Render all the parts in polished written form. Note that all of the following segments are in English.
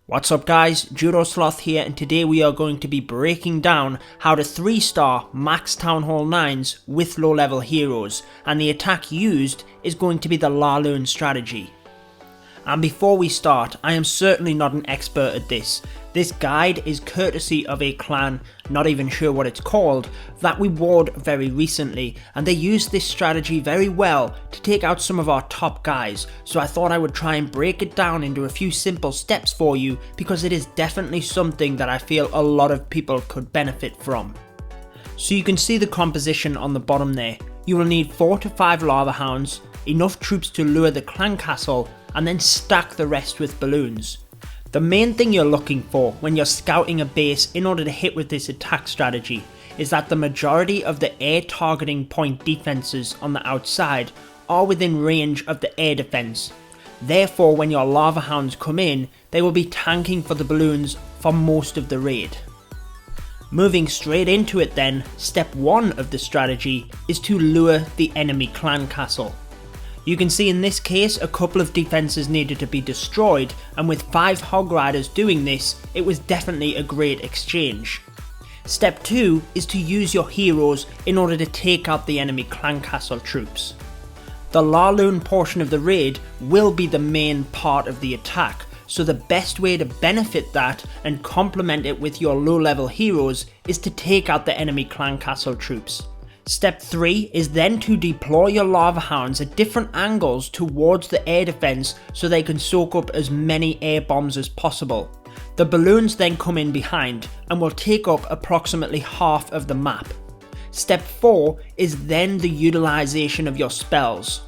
What's up guys, Judo Sloth here, and today we are going to be breaking down how to 3-star max Town Hall 9s with low level heroes, and the attack used is going to be the LaLoon strategy. And before we start, I am certainly not an expert at this. This guide is courtesy of a clan, not even sure what it's called, that we warred very recently, and they used this strategy very well to take out some of our top guys, so I thought I would try and break it down into a few simple steps for you because it is definitely something that I feel a lot of people could benefit from. So you can see the composition on the bottom there. You will need 4 to 5 lava hounds, enough troops to lure the clan castle, and then stack the rest with balloons. The main thing you're looking for when you're scouting a base in order to hit with this attack strategy is that the majority of the air targeting point defenses on the outside are within range of the air defense. Therefore, when your lava hounds come in, they will be tanking for the balloons for most of the raid. Moving straight into it then, step 1 of the strategy is to lure the enemy clan castle. You can see in this case a couple of defences needed to be destroyed, and with 5 hog riders doing this, it was definitely a great exchange. Step 2 is to use your heroes in order to take out the enemy clan castle troops. The LaLoon portion of the raid will be the main part of the attack, so the best way to benefit that and complement it with your low level heroes is to take out the enemy clan castle troops. Step 3 is then to deploy your lava hounds at different angles towards the air defense so they can soak up as many air bombs as possible. The balloons then come in behind and will take up approximately half of the map. Step 4 is then the utilization of your spells.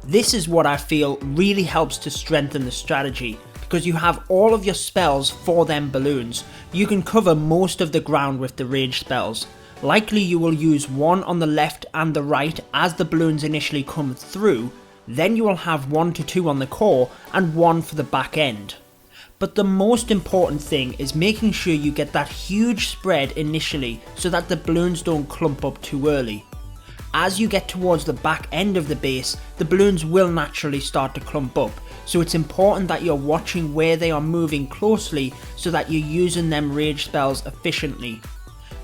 This is what I feel really helps to strengthen the strategy, because you have all of your spells for them balloons. You can cover most of the ground with the rage spells. Likely you will use one on the left and the right as the balloons initially come through, then you will have 1 to 2 on the core and 1 for the back end. But the most important thing is making sure you get that huge spread initially so that the balloons don't clump up too early. As you get towards the back end of the base, the balloons will naturally start to clump up, so it's important that you're watching where they are moving closely so that you're using them rage spells efficiently.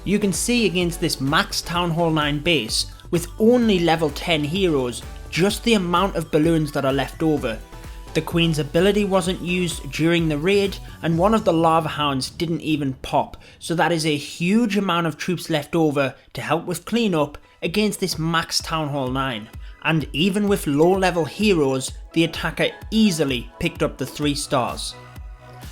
You can see against this max Town Hall 9 base, with only level 10 heroes, just the amount of balloons that are left over. The Queen's ability wasn't used during the raid, and one of the lava hounds didn't even pop, so that is a huge amount of troops left over to help with cleanup against this max Town Hall 9. And even with low level heroes, the attacker easily picked up the 3 stars.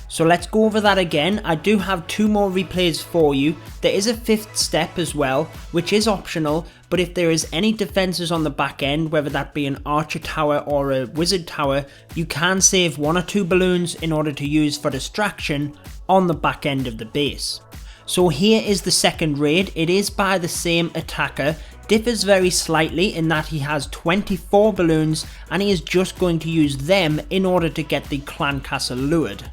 So let's go over that again. I do have 2 more replays for you. There is a 5th step as well, which is optional, but if there is any defences on the back end, whether that be an archer tower or a wizard tower, you can save 1 or 2 balloons in order to use for distraction on the back end of the base. So here is the second raid. It is by the same attacker, differs very slightly in that he has 24 balloons and he is just going to use them in order to get the clan castle lured.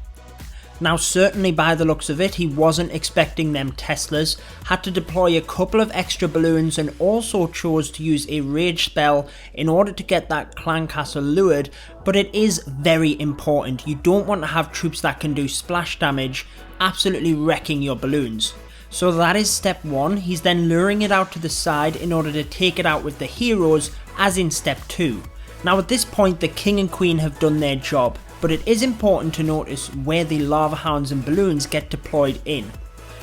Now certainly by the looks of it, he wasn't expecting them Teslas, had to deploy a couple of extra balloons and also chose to use a rage spell in order to get that clan castle lured, but it is very important. You don't want to have troops that can do splash damage, absolutely wrecking your balloons. So that is step 1, he's then luring it out to the side in order to take it out with the heroes as in step 2. Now at this point the king and queen have done their job, but it is important to notice where the lava hounds and balloons get deployed in.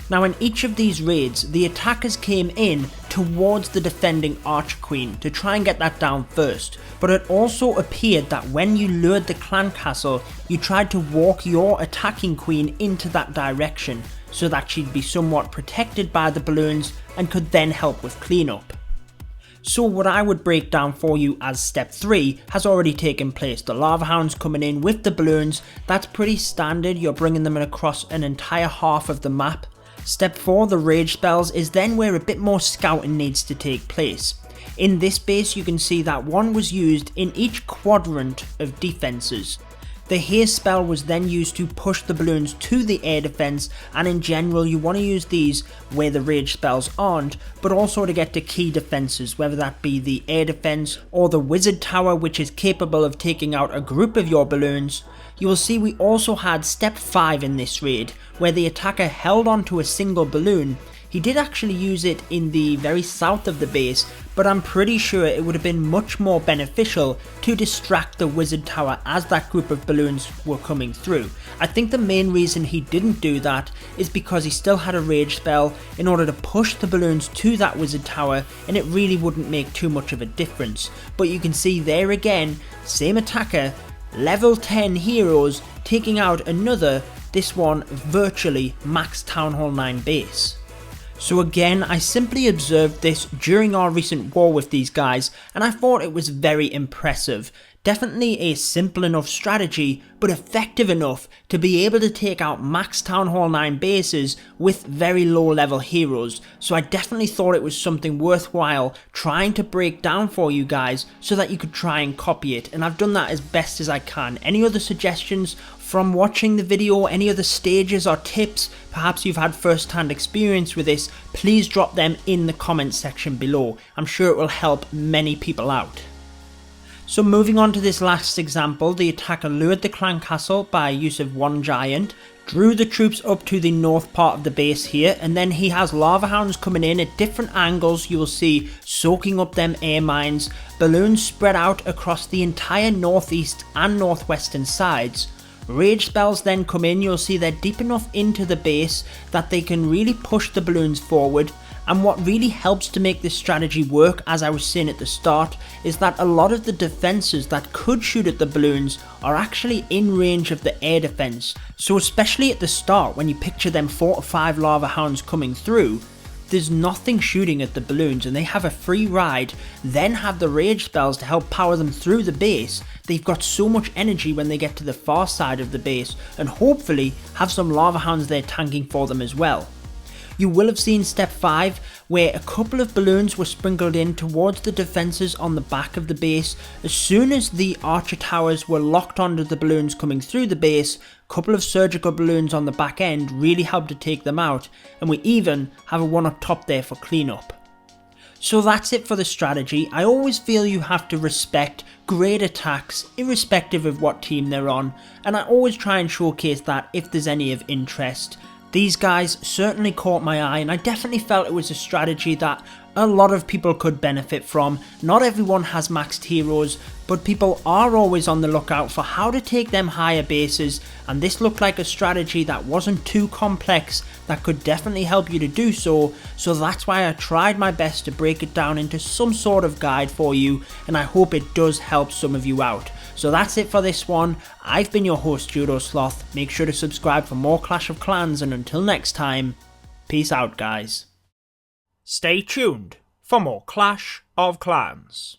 Now in each of these raids, the attackers came in towards the defending archer queen to try and get that down first, but it also appeared that when you lured the clan castle, you tried to walk your attacking queen into that direction so that she'd be somewhat protected by the balloons and could then help with cleanup. So what I would break down for you as step 3 has already taken place. The lava hounds coming in with the balloons, that's pretty standard, you're bringing them across an entire half of the map. Step 4, the rage spells, is then where a bit more scouting needs to take place. In this base you can see that one was used in each quadrant of defences. The haste spell was then used to push the balloons to the air defense, and in general you want to use these where the rage spells aren't, but also to get to key defenses, whether that be the air defense or the wizard tower, which is capable of taking out a group of your balloons. You will see we also had step 5 in this raid, where the attacker held onto a single balloon. He did actually use it in the very south of the base, but I'm pretty sure it would have been much more beneficial to distract the wizard tower as that group of balloons were coming through. I think the main reason he didn't do that is because he still had a rage spell in order to push the balloons to that wizard tower, and it really wouldn't make too much of a difference. But you can see there again, same attacker, level 10 heroes taking out another, this one virtually max Town Hall 9 base. So again, I simply observed this during our recent war with these guys, and I thought it was very impressive. Definitely a simple enough strategy, but effective enough to be able to take out max Town Hall 9 bases with very low level heroes. So I definitely thought it was something worthwhile trying to break down for you guys so that you could try and copy it, and I've done that as best as I can. Any other suggestions from watching the video, any other stages or tips, perhaps you've had first-hand experience with this, please drop them in the comments section below. I'm sure it will help many people out. So moving on to this last example, the attacker lured the clan castle by use of one giant, drew the troops up to the north part of the base here, and then he has lava hounds coming in at different angles, you will see, soaking up them air mines, balloons spread out across the entire northeast and northwestern sides. Rage spells then come in, you'll see they're deep enough into the base that they can really push the balloons forward, and what really helps to make this strategy work, as I was saying at the start, is that a lot of the defenses that could shoot at the balloons are actually in range of the air defense. So especially at the start when you picture them 4 to 5 lava hounds coming through, there's nothing shooting at the balloons and they have a free ride, then have the rage spells to help power them through the base. They've got so much energy when they get to the far side of the base, and hopefully have some lava hounds there tanking for them as well. You will have seen step 5 where a couple of balloons were sprinkled in towards the defences on the back of the base. As soon as the archer towers were locked onto the balloons coming through the base, a couple of surgical balloons on the back end really helped to take them out, and we even have a one up top there for cleanup. So that's it for the strategy. I always feel you have to respect great attacks irrespective of what team they're on, and I always try and showcase that if there's any of interest. These guys certainly caught my eye, and I definitely felt it was a strategy that a lot of people could benefit from. Not everyone has maxed heroes, but people are always on the lookout for how to take them higher bases, and this looked like a strategy that wasn't too complex that could definitely help you to do so. So that's why I tried my best to break it down into some sort of guide for you, and I hope it does help some of you out. So that's it for this one. I've been your host, Judo Sloth. Make sure to subscribe for more Clash of Clans, and until next time, peace out guys. Stay tuned for more Clash of Clans.